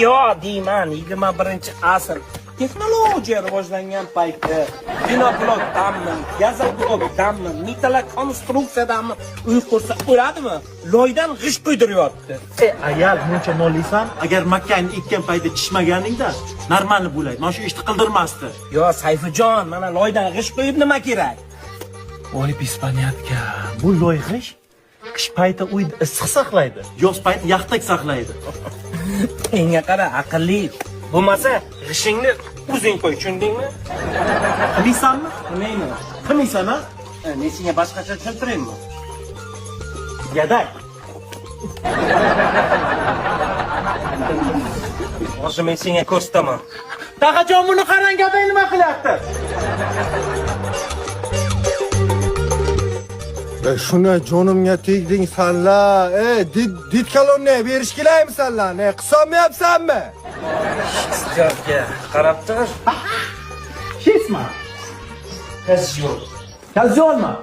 Yo deyman, 21-asr texnologiya rivojlangan paytda binoblokdanmi, gazoblokdanmi, metall konstruksiyadanmi uy qursa bo'ladimi? Loydan g'isht quydiryapti. Ayal muncha mollisan, agar makkani ekkan paytda chishmaganingda normalni bo'laydi. Mana shu ishni qildirmasdi. Yo Sayfijon, mana loydan g'isht qo'yib nima kerak? Voy pispanyatka, bu loy g'isht qish payti uyda issiq saqlaydi, yoz payti yaxtak saqlaydi. Menga qara, aqlli. Bo'lmasa, g'ishingni o'zing qo'y, tushundingmi? Qilmaysanmi? Qilmayman. Qilmaysan, ha? Men senga boshqacha tushuntiraymi? Gadak. Hozir men senga ko'rsataman. Taqajon buni qarang, gadak nima qilyapti? Shuna jonimga tegding sanla. Ditkalonni berish kelaymisanlar? Qilolmayapsanmi? Stiyatga qarab tur. Shisma. Qiz yo'q. Kazolma.